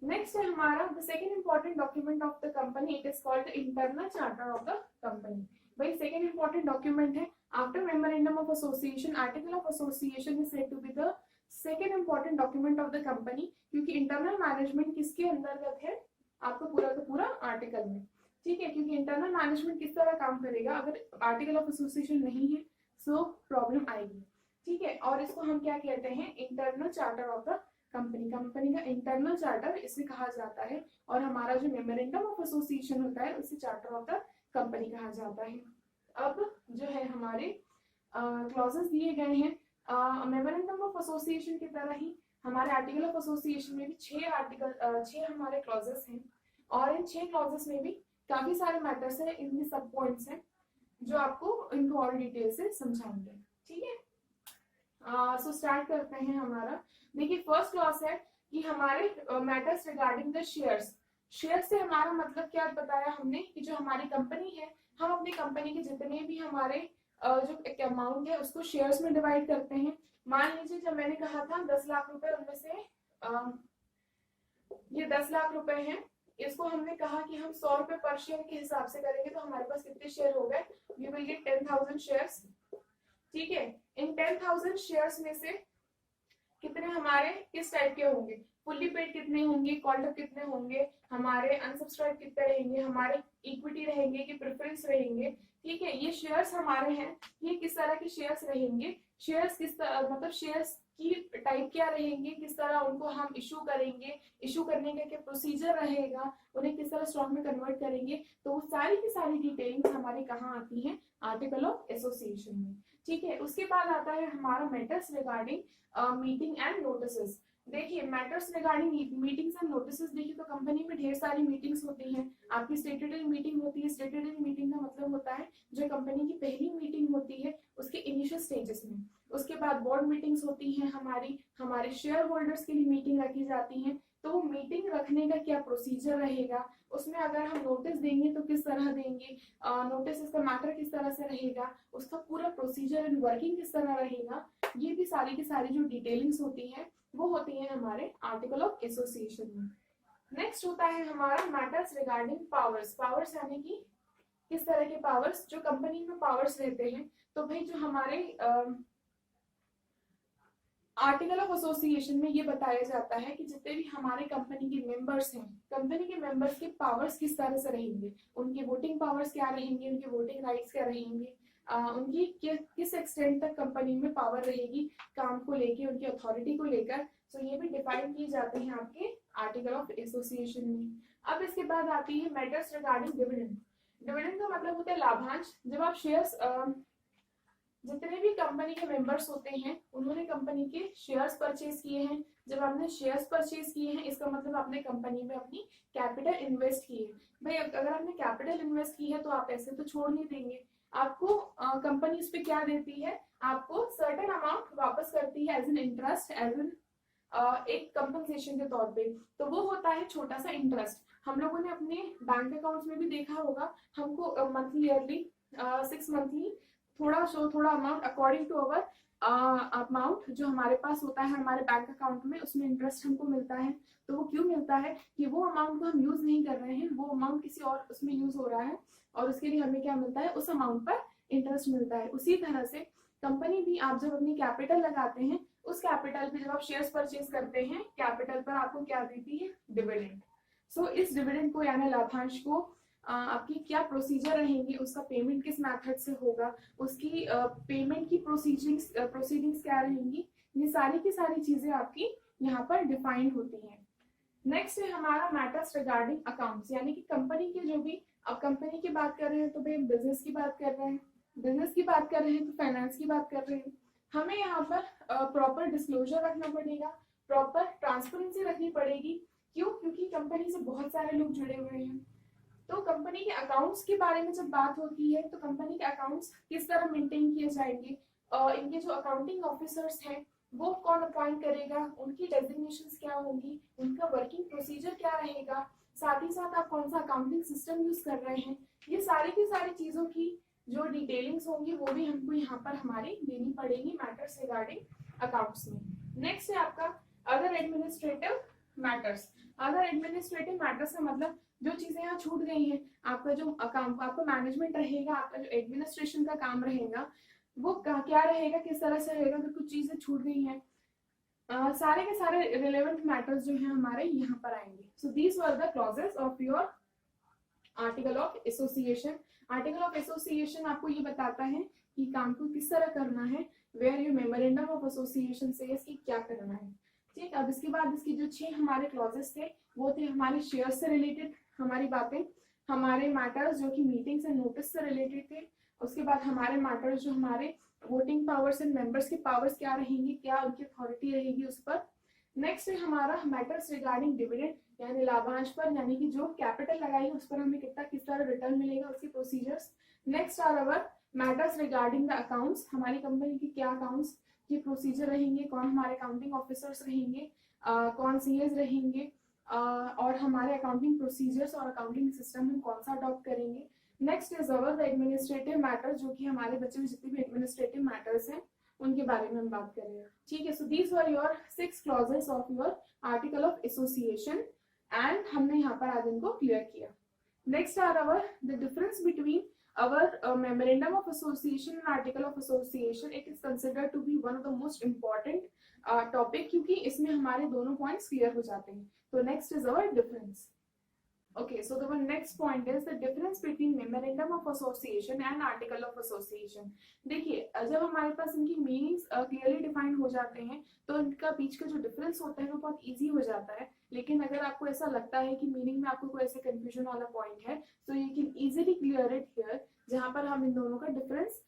नेक्स्ट है हमारा the second important document of the company, it is called the internal charter of the company. भाई सेकंड इंपॉर्टेंट डॉक्यूमेंट है after memorandum of association. Article of association is said to be the second important document of the company, क्योंकि internal management किसके अंतर्गत है, आपको पूरा का पूरा आर्टिकल में. ठीक है. क्योंकि इंटरनल मैनेजमेंट किस तरह काम करेगा, अगर आर्टिकल ऑफ एसोसिएशन नहीं है सो प्रॉब्लम आएगी. ठीक है. और इसको हम क्या कहते हैं, internal charter of the company का इंटरनल चार्टर इसे कहा जाता है, और हमारा जो मेमोरेंडम ऑफ एसोसिएशन होता है उसे चार्टर ऑफ द कंपनी कहा जाता है। अब जो है हमारे क्लॉजेस दिए गए हैं मेमोरेंडम ऑफ एसोसिएशन की तरह ही हमारे आर्टिकल ऑफ एसोसिएशन में भी 6 हमारे क्लॉजेस हैं, और इन 6 क्लॉजेस में भी काफी सारे मैटर्स हैं, इनमें सब पॉइंट्स हैं जो आपको इनको और डिटेल से समझाएंगे। ठीक है, सो स्टार्ट करते हैं हमारा। देखिए फर्स्ट क्लॉज है कि हमारे matters regarding the shares. Share से हमारा मतलब क्या बताया हमने कि जो हमारी कंपनी है, हम अपनी कंपनी के जितने भी हमारे जो अमाउंट है उसको शेयर्स में डिवाइड करते हैं। मान लीजिए जब मैंने कहा था 10 लाख रुपए, उनमें से ये 10 लाख रुपए हैं, इसको हमने कहा कि हम 100 रुपए पर शेयर के हिसाब से करेंगे, तो हमारे पास कितने शेयर हो गए, वी विल गेट 10,000 शेयर्स। ठीक है, इन 10,000 शेयर्स में से कितने हमारे किस टाइप के होंगे, फुल्ली पेड कितने होंगे, कॉल्ड अप कितने होंगे, हमारे अनसब्सक्राइब कितने रहेंगे, हमारे इक्विटी रहेंगे कि प्रेफरेंस रहेंगे। ठीक है, ये शेयर्स हमारे हैं, ये किस तरह के शेयर्स रहेंगे, शेयर्स किस तरह मतलब शेयर्स की टाइप क्या रहेंगे, किस तरह उनको हम इशू करेंगे, इशू करने का क्या प्रोसीजर रहेगा, उन्हें किस तरह स्टॉक में कन्वर्ट करेंगे, तो वो सारी की सारी डिटेल्स हमारी कहाँ आती हैं, आर्टिकल ऑफ एसोसिएशन में। ठीक है, उसके बाद आता है हमारा matters regarding meeting and notices. देखिए matters regarding meetings and notices, देखिए तो कंपनी में ढेर सारी मीटिंग्स होती हैं। आपकी स्टेटूटरी मीटिंग होती है, स्टेटूटरी मीटिंग का मतलब होता है जो कंपनी की पहली मीटिंग होती है उसके इनिशियल स्टेजेस में। उसके बाद बोर्ड मीटिंग्स होती हैं, हमारे शेयर होल्डर्स के लिए मीटिंग रखी जाती है। तो वो मीटिंग रखने का क्या प्रोसीजर रहेगा, उसमें अगर हम नोटिस देंगे तो किस तरह देंगे, नोटिस का मैटर किस तरह से रहेगा, उसका पूरा प्रोसीजर एंड वर्किंग किस तरह रहेगा, ये भी सारी की सारी जो डिटेलिंग्स होती है वो होती है हमारे आर्टिकल ऑफ एसोसिएशन में। नेक्स्ट होता है हमारा मैटर्स रिगार्डिंग पावर्स। पावर्स यानी कि किस तरह के पावर्स, जो कंपनी में पावर्स रहते हैं। तो भाई जो हमारे आर्टिकल ऑफ एसोसिएशन में ये बताया जाता है कि जितने भी हमारे कंपनी के मेंबर्स हैं, कंपनी के मेंबर्स के पावर्स किस तरह से रहेंगे, उनके वोटिंग पावर्स क्या रहेंगे, उनके वोटिंग राइट्स क्या रहेंगे, उनकी किस एक्सटेंट तक कंपनी में पावर रहेगी काम को लेके, उनकी अथॉरिटी को लेकर। तो ये भी डिफाइन किए जाते हैं आपके आर्टिकल ऑफ एसोसिएशन में। अब इसके बाद आती है मैटर्स रिगार्डिंग डिविडेंड। डिविडेंड का मतलब होता है लाभांश। जब आप शेयर्स जितने भी कंपनी के मेंबर्स होते हैं उन्होंने कंपनी के शेयर्स परचेज किए हैं। जब आपने शेयर्स परचेज किए हैं इसका मतलब आपने कंपनी में अपनी कैपिटल इन्वेस्ट की है। भाई अगर आपने कैपिटल इन्वेस्ट की है तो आप ऐसे तो छोड़ नहीं देंगे, आपको कंपनी इस पे क्या देती है, आपको सर्टेन अमाउंट वापस करती है as an interest, as an एक कंपनसेशन के तौर पे। तो वो होता है छोटा सा इंटरेस्ट। हम लोगों ने अपने बैंक अकाउंट्स में भी देखा होगा, हमको मंथली ईयरली 6 मंथली थोड़ा amount according to our amount जो हमारे पास होता है हमारे बैंक अकाउंट में, उसमें इंटरेस्ट हमको मिलता है। तो वो क्यों मिलता है कि वो अमाउंट को हम यूज नहीं कर रहे हैं, वो अमाउंट किसी और उसमें यूज हो रहा है और उसके लिए हमें क्या मिलता है, उस अमाउंट पर इंटरेस्ट मिलता है। उसी तरह से कंपनी भी आप जब अपनी कैपिटल लगाते हैं, उस कैपिटल पे जब आप शेयर्स परचेज करते हैं, कैपिटल पर आपको क्या देती है, डिविडेंड। सो इस डिविडेंड को यानी लाभांश को आपकी क्या प्रोसीजर रहेंगी, उसका पेमेंट किस मेथड से होगा, उसकी पेमेंट की प्रोसीडिंग्स क्या रहेंगी, ये सारी की सारी चीजें आपकी यहाँ पर डिफाइंड होती हैं। नेक्स्ट है हमारा मैटर्स रिगार्डिंग अकाउंट्स, यानी कि कंपनी के जो भी, अब कंपनी की बात कर रहे हैं तो भाई बिजनेस की बात कर रहे हैं, बिजनेस की बात कर रहे हैं तो फाइनेंस की बात कर रहे हैं। हमें यहाँ पर प्रॉपर डिस्क्लोजर रखना पड़ेगा, प्रॉपर ट्रांसपेरेंसी रखनी पड़ेगी। क्यों? क्योंकि कंपनी से बहुत सारे लोग जुड़े हुए हैं। तो कंपनी के अकाउंट्स के बारे में जब बात होती है तो कंपनी के अकाउंट्स किस तरह मेंटेन किए जाएंगे, इनके जो अकाउंटिंग ऑफिसर्स हैं वो कौन अपॉइंट करेगा, उनकी डेजिग्नेशंस क्या होंगी, उनका वर्किंग प्रोसीजर क्या रहेगा, साथ ही साथ आप कौन सा अकाउंटिंग सिस्टम यूज कर रहे हैं, ये सारी की सारी चीजों की जो डिटेलिंग्स होंगी वो भी हमको यहाँ पर हमारी देनी पड़ेगी मैटर्स रिगार्डिंग अकाउंट्स में। नेक्स्ट है आपका other administrative matters. Other administrative matters का मतलब जो चीजें यहाँ छूट गई हैं, आपका जो अकाउंट, आपका मैनेजमेंट रहेगा, आपका जो एडमिनिस्ट्रेशन का काम रहेगा वो क्या रहेगा, किस तरह से रहेगा, तो कुछ चीजें छूट गई हैं। सारे के सारे रिलेवेंट मैटर्स जो हैं हमारे यहाँ पर आएंगे। सो these were the clauses of your article of association. Article of association आपको ये बताता है कि काम को किस तरह करना है, where your memorandum of association says कि क्या करना है। ठीक, अब इसके बाद इसकी जो 6 हमारे क्लॉजेस थे वो थे हमारे शेयर से रिलेटेड हमारी बातें, हमारे मैटर्स जो कि मीटिंग्स एंड नोटिस से रिलेटेड थे, उसके बाद हमारे मैटर्स जो हमारे वोटिंग पावर्स एंड मेंबर्स के पावर्स क्या रहेंगी, क्या उनकी अथॉरिटी रहेगी उस पर। नेक्स्ट है हमारा मैटर्स रिगार्डिंग डिविडेंड यानी लाभांश पर, यानी कि जो कैपिटल लगाई उस पर हमें कितना किस तरह रिटर्न मिलेगा उसकी procedures. Next are our matters regarding the accounts, हमारी कंपनी की क्या अकाउंट्स की प्रोसीजर रहेंगे, कौन हमारे अकाउंटिंग ऑफिसर्स रहेंगे, कौन सीएस रहेंगे, और हमारे अकाउंटिंग प्रोसीजर्स और अकाउंटिंग सिस्टम हम कौन सा अडॉप्ट करेंगे। Next is our the administrative matter, जो कि हमारे बचे हुए जितने भी एडमिनिस्ट्रेटिव मैटर्स हैं उनके बारे में हम बात करेंगे। ठीक है, so these were your 6 clauses of your article of association and हमने यहाँ पर आज इनको क्लियर किया। Next are our the difference between our memorandum of association and article of association. It is considered to be one of the most important topic क्योंकि इसमें हमारे दोनों points clear हो जाते हैं। तो next is our difference. Okay, so the next point is the difference between memorandum of association and article of association. देखिए जब हमारे पास इनकी मीनिंग्स क्लियरली डिफाइन हो जाते हैं तो इनका बीच का जो डिफरेंस होता है वो बहुत इजी हो जाता है। लेकिन अगर आपको ऐसा लगता है कि मीनिंग में आपको कोई ऐसे कंफ्यूजन वाला पॉइंट है तो you can easily clear it here, जहां पर हम इन दोनों का डिफरेंस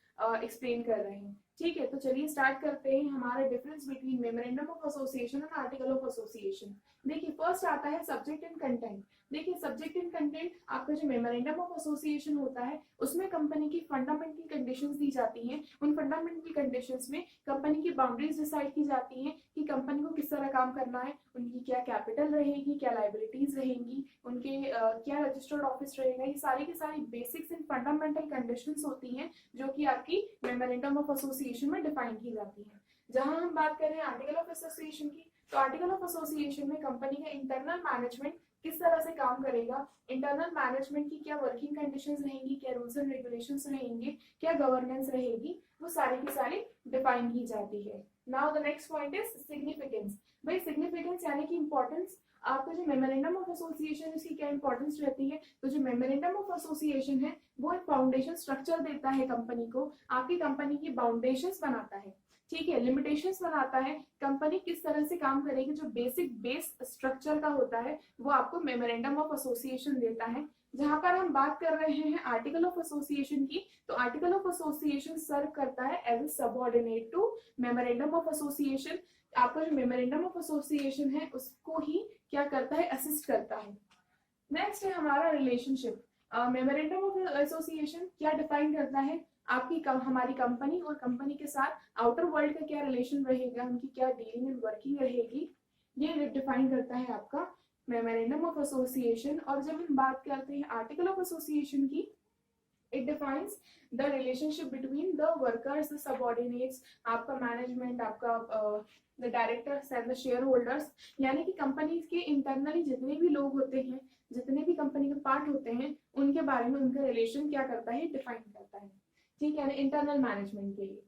एक्सप्लेन कर रहे हैं। ठीक है, तो चलिए स्टार्ट करते हैं हमारा difference between memorandum of association and article of association. देखिए फर्स्ट आता है सब्जेक्ट एंड कंटेंट। देखिए सब्जेक्ट एंड कंटेंट आपका जो मेमोरेंडम ऑफ एसोसिएशन होता है उसमें कंपनी की फंडामेंटल कंडीशंस दी जाती हैं। उन फंडामेंटल कंडीशंस में कंपनी की बाउंड्रीज डिसाइड की जाती हैं कि कंपनी को किस तरह काम करना है, उनकी क्या कैपिटल रहेगी, क्या लाइबिलिटीज रहेंगी, उनके क्या रजिस्टर्ड ऑफिस रहेगा। ये सारी की सारी बेसिक्स एंड फंडामेंटल कंडीशंस होती हैं जो कि आपकी मेमोरेंडम ऑफ एसोसिएशन में डिफाइन की जाती है। जहां हम बात कर रहे हैं आर्टिकल ऑफ एसोसिएशन की, तो आर्टिकल ऑफ एसोसिएशन में कंपनी का इंटरनल मैनेजमेंट किस तरह से काम करेगा, इंटरनल मैनेजमेंट की क्या वर्किंग कंडीशंस रहेंगी, क्या रूल्स एंड रेगुलेशंस रहेंगे, क्या गवर्नेंस रहेगी, वो सारी की सारी डिफाइन की जाती है। Now the next point is significance. भाई सिग्निफिकेंस यानी कि इंपॉर्टेंस, आपका जो मेमोरेंडम ऑफ एसोसिएशन इसकी क्या इंपॉर्टेंस रहती है। तो जो मेमोरेंडम ऑफ एसोसिएशन है वो एक फाउंडेशन स्ट्रक्चर देता है कंपनी को, आपकी कंपनी की फाउंडेशंस बनाता है। ठीक है, लिमिटेशंस बनाता है, कंपनी किस तरह से काम करेगी, जो बेसिक बेस स्ट्रक्चर का होता है वो आपको मेमोरेंडम ऑफ एसोसिएशन देता है। जहां पर हम बात कर रहे हैं आर्टिकल ऑफ एसोसिएशन की, तो आर्टिकल ऑफ एसोसिएशन सर्व करता है as a subordinate to memorandum of association. आपका जो मेमोरेंडम ऑफ एसोसिएशन है उसको ही क्या करता है, असिस्ट करता है। नेक्स्ट है हमारा रिलेशनशिप। मेमोरेंडम ऑफ एसोसिएशन क्या डिफाइन करता है, आपकी हमारी कंपनी और कंपनी के साथ आउटर वर्ल्ड का क्या रिलेशन रहेगा, उनकी क्या डीलिंग एंड वर्किंग रहेगी, ये डिफाइन करता है आपका मेमोरेंडम ऑफ एसोसिएशन। और जब हम बात करते हैं आर्टिकल ऑफ एसोसिएशन की, it defines the relationship between the workers, the subordinates, आपका मैनेजमेंट, आपका the directors and the shareholders, यानी कि कंपनी के इंटरनली जितने भी लोग होते हैं, जितने भी कंपनी के पार्ट होते हैं, उनके बारे में उनका रिलेशन क्या करता है, डिफाइन करता है। ठीक है, इंटरनल मैनेजमेंट के लिए।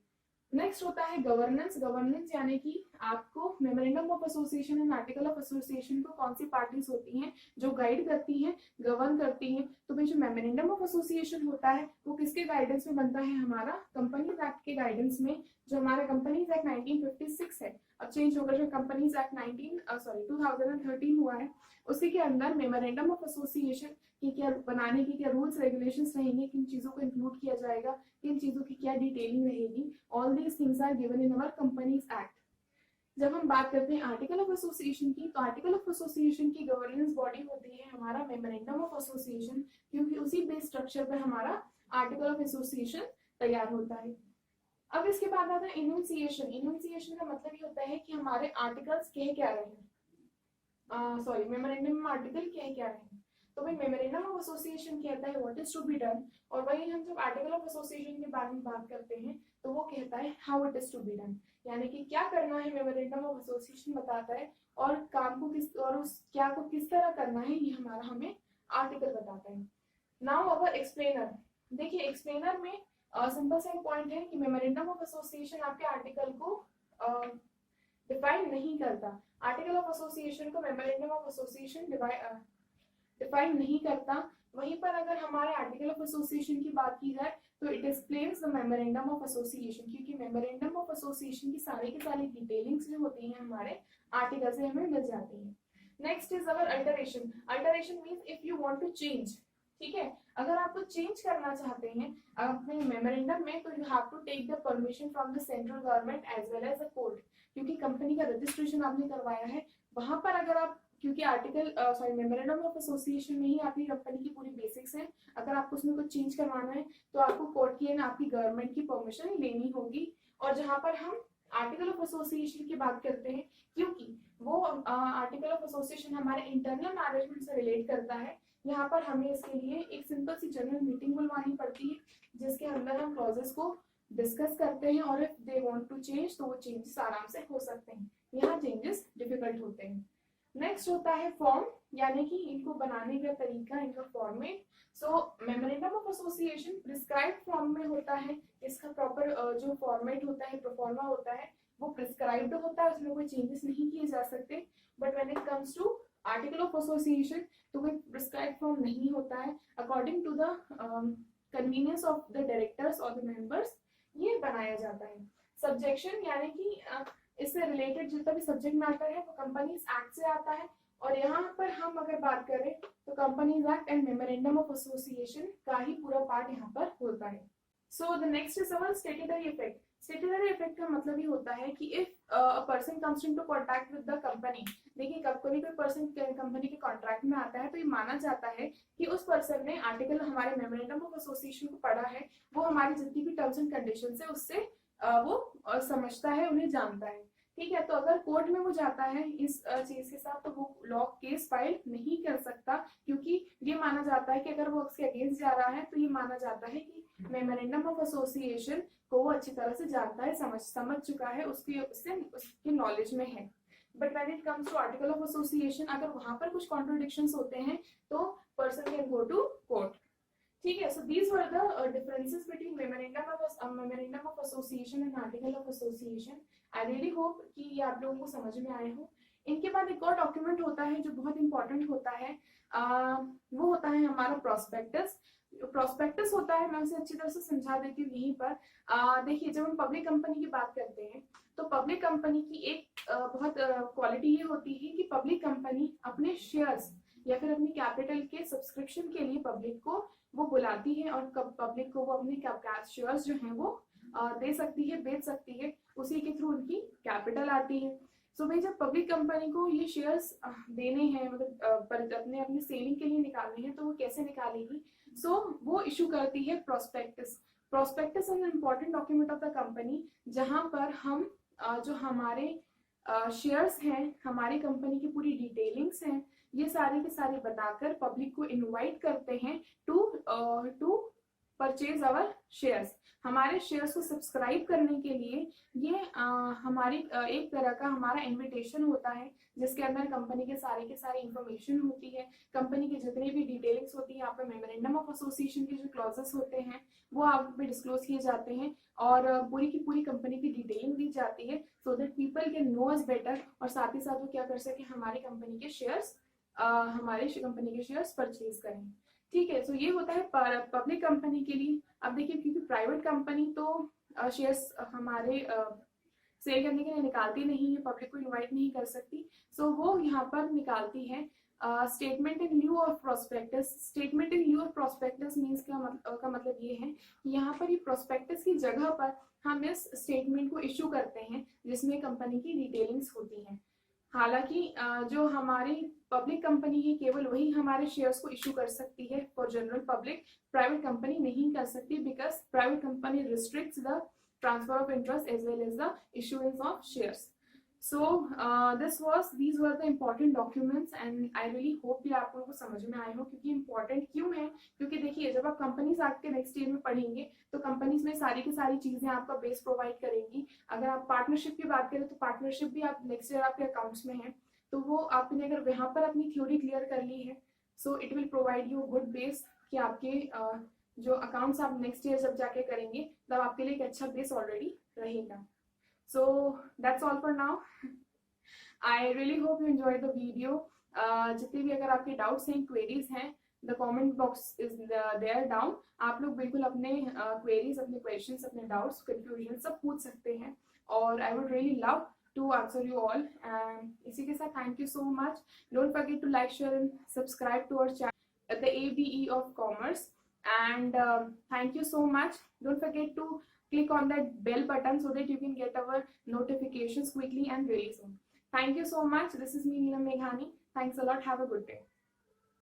नेक्स्ट होता है गवर्नेंस। गवर्नेंस यानी कि आपको memorandum of association and article of association को कौन सी पार्टीज होती हैं जो गाइड करती हैं, गवर्न करती हैं। तो भाई जो मेमोरेंडम ऑफ एसोसिएशन होता है वो किसके गाइडेंस में बनता है, हमारा कंपनीज एक्ट के गाइडेंस में, जो हमारा कंपनीज एक्ट 1956 है, अब चेंज होकर जो कंपनीज एक्ट 2013 हुआ है, उसी के अंदर मेमोरेंडम ऑफ एसोसिएशन की क्या बनाने की क्या रूल्स रेगुलेशंस रहेंगे, किन चीजों को इंक्लूड किया जाएगा, किन चीजों की क्या डिटेलिंग रहेगी, all these things are given in our companies act. जब हम बात करते हैं आर्टिकल ऑफ एसोसिएशन की, तो आर्टिकल ऑफ एसोसिएशन की गवर्नेंस बॉडी होती है हमारा मेमोरेंडम ऑफ एसोसिएशन, क्योंकि उसी बेस स्ट्रक्चर पर हमारा आर्टिकल ऑफ एसोसिएशन तैयार होता है। अब इसके बाद आता है इनुंसिएशन। इनुंसिएशन का मतलब ये होता है कि हमारे आर्टिकल्स कह क्या रहे हैं, सॉरी मेमोरेंडम में आर्टिकल कह क्या रहे हैं। तो भाई मेमोरेंडम ऑफ एसोसिएशन कहता है what is to be done, और वही हम जब आर्टिकल ऑफ एसोसिएशन के बारे में बात करते हैं तो वो कहता है how it is to be done, यानी कि क्या करना है मेमोरेंडम ऑफ एसोसिएशन बताता है, और काम को किस और उस क्या को किस तरह करना है ये हमारा हमें आर्टिकल बताता है। Now our explainer. देखिए एक्सप्लेनर में सिंपल सा पॉइंट है कि मेमोरेंडम ऑफ एसोसिएशन आपके आर्टिकल को डिफाइन नहीं करता। आर्टिकल ऑफ एसोसिएशन को मेमोरेंडम ऑफ एसोसिएशन डिफाइन नहीं करता। वहीं पर अगर हमारे आर्टिकल ऑफ एसोसिएशन की बात की जाए तो it explains the memorandum of association, क्योंकि मेमोरेंडम ऑफ एसोसिएशन की सारी डिटेलिंग्स जो होती हैं हमारे आर्टिकल से हमें मिल जाती है। Next is our alteration. Alteration means if you want to change, ठीक है, अगर आपको चेंज करना चाहते हैं अपने मेमोरेंडम में तो you have to take the permission from the central government as well as the court, क्योंकि कंपनी का रजिस्ट्रेशन आपने करवाया है वहां पर अगर आप, क्योंकि आर्टिकल मेमोरेंडम ऑफ एसोसिएशन में ही आपकी कंपनी की पूरी बेसिक्स है, अगर आपको उसमें कुछ चेंज करवाना है तो आपको कोर्ट की एंड आपकी गवर्नमेंट की परमिशन लेनी होगी। और जहां पर हम आर्टिकल ऑफ एसोसिएशन की बात करते हैं, क्योंकि वो आर्टिकल ऑफ एसोसिएशन हमारे इंटरनल मैनेजमेंट से रिलेट करता है, यहाँ पर हमें इसके लिए एक सिंपल सी जनरल मीटिंग बुलवानी पड़ती है जिसके अंदर हम क्लॉजेस को डिस्कस करते हैं और if they want to change तो वो चेंजेस आराम से हो सकते हैं, यहाँ चेंजेस डिफिकल्ट होते हैं। नेक्स्ट होता है फॉर्म, यानी कि इनको बनाने का तरीका, इनका format. So memorandum of association prescribed form में होता है, इसका प्रॉपर जो फॉर्मेट होता है, प्रोफॉर्मा होता है, वो प्रिस्क्राइब्ड होता है, उसमें कोई चेंजेस नहीं किए जा सकते। But when it comes to article of association तो कोई प्रिस्क्राइब्ड फॉर्म नहीं होता है, according to the convenience of the directors और द मेंबर्स ये बनाया जाता है। सब्जेक्शन यानी कि इससे रिलेटेड जितना भी सब्जेक्ट मैटर है वो कंपनीज एक्ट से आता है, और यहाँ पर हम अगर बात करें तो companies act and memorandum of association का ही पूरा पार्ट यहाँ पर होता है। सो the next is our statutory effect. Statutory effect का मतलब ये होता है कि if a person comes into contact with the company, देखिए कब कोई पर्सन कंपनी के कॉन्ट्रैक्ट में आता है तो ये माना जाता है कि उस पर्सन ने आर्टिकल हमारे मेमोरेंडम ऑफ एसोसिएशन को पढ़ा है, वो हमारी जितनी भी टर्म्स एंड कंडीशन है उससे वो समझता है, उन्हें जानता है, ठीक है। तो अगर कोर्ट में वो जाता है इस चीज के साथ तो वो लॉ केस फाइल नहीं कर सकता, क्योंकि ये माना जाता है कि अगर वो उसके अगेंस्ट जा रहा है तो ये माना जाता है कि मेमोरेंडम ऑफ एसोसिएशन को वो अच्छी तरह से जानता है, समझ चुका है, उसकी नॉलेज में है। But when it comes to article of association, अगर वहां पर कुछ कॉन्ट्रोडिक्शंस होते हैं तो person can go to court, ठीक है। So these were the differences between memorandum of association and article of association. I really hope कि ये आप लोगों को समझ में आए हो। इनके बाद एक और डॉक्यूमेंट होता है जो बहुत इंपॉर्टेंट होता है, वो होता है हमारा प्रोस्पेक्टस। प्रोस्पेक्टस होता है, मैं उसे अच्छी तरह से समझा देती हूँ यहीं पर। देखिए जब हम पब्लिक कंपनी की बात करते हैं तो पब्लिक कंपनी की एक बहुत क्वालिटी ये होती है कि पब्लिक कंपनी अपने शेयर्स या फिर अपनी कैपिटल के सब्सक्रिप्शन के लिए पब्लिक को वो बुलाती है, और पब्लिक को वो अपने शेयर्स जो हैं वो दे सकती है, बेच सकती है, उसी के थ्रू उनकी कैपिटल आती है। सो भाई जब पब्लिक कंपनी को ये शेयर्स देने हैं, मतलब अपने सेलिंग के लिए निकालने हैं, तो वो कैसे निकालेगी? सो वो इशू करती है prospectus. Prospectus is an important document of the company, जहां पर हम जो हमारे शेयर्स हैं, हमारी कंपनी की पूरी डिटेलिंग्स हैं, ये सारे के सारे बताकर पब्लिक को इनवाइट करते हैं टू परचेज आवर शेयर्स। हमारे शेयर्स को सब्सक्राइब करने के लिए ये हमारी एक तरह का हमारा इनविटेशन होता है, जिसके अंदर कंपनी के सारे इंफॉर्मेशन होती है, कंपनी की जितनी भी डिटेलिंग्स होती है, यहाँ पे मेमोरेंडम ऑफ एसोसिएशन के जो क्लॉजेस होते हैं वो आप पे डिस्क्लोज किए जाते हैं, और पूरी की पूरी कंपनी की डिटेलिंग दी जाती है, so that people can know us better, और साथ ही साथ वो क्या कर सके, हमारी कंपनी के शेयर्स परचेज करें, ठीक है। सो ये होता है पब्लिक कंपनी के लिए। अब देखिए क्योंकि प्राइवेट कंपनी तो शेयर्स हमारे सेल करने के लिए निकालती नहीं है, पब्लिक को इनवाइट नहीं कर सकती, सो वो यहाँ पर निकालती है statement in lieu of prospectus. Statement in lieu of prospectus means का मतलब ये है कि यहाँ पर ये प्रोस्पेक्टस की जगह पर हम इस स्टेटमेंट को इशू करते हैं जिसमें कंपनी की डिटेलिंग्स होती हैं। हालांकि जो हमारी पब्लिक कंपनी है केवल वही हमारे शेयर्स को इशू कर सकती है for general public, private company नहीं कर सकती, because private company restricts the transfer of interest as well as the issuance of shares. So these were the important documents and I really hope ये आप लोगों को समझ में आए हो। क्योंकि important क्यों है, क्योंकि देखिए जब आप कंपनीज एक्ट के नेक्स्ट ईयर में पढ़ेंगे तो कंपनीज में सारी की सारी चीजें आपका बेस प्रोवाइड करेंगी। अगर आप पार्टनरशिप की बात करें तो पार्टनरशिप भी आप नेक्स्ट ईयर आपके अकाउंट्स में है, तो वो आपने अगर वहां पर अपनी थ्योरी क्लियर कर ली है, so it will provide you good base कि आपके जो अकाउंट्स आप नेक्स्ट ईयर जब जाके करेंगे तब आपके लिए एक अच्छा बेस ऑलरेडी रहेगा। So that's all for now. I really hope you enjoyed the video. जितने भी अगर आपके डाउट्स हैं, क्वेरीज हैं, the comment box is there down. आप लोग बिल्कुल अपने क्वेरीज, अपने क्वेश्चंस, अपने डाउट्स, कंफ्यूजन सब पूछ सकते हैं और I would really love to answer you all. इसी के साथ thank you so much. Don't forget to like, share and subscribe to our channel, the ABE of Commerce. And thank you so much. Don't forget to click on that bell button so that you can get our notifications quickly and really soon. Thank you so much. This is me, Neelam Meghani. Thanks a lot. Have a good day.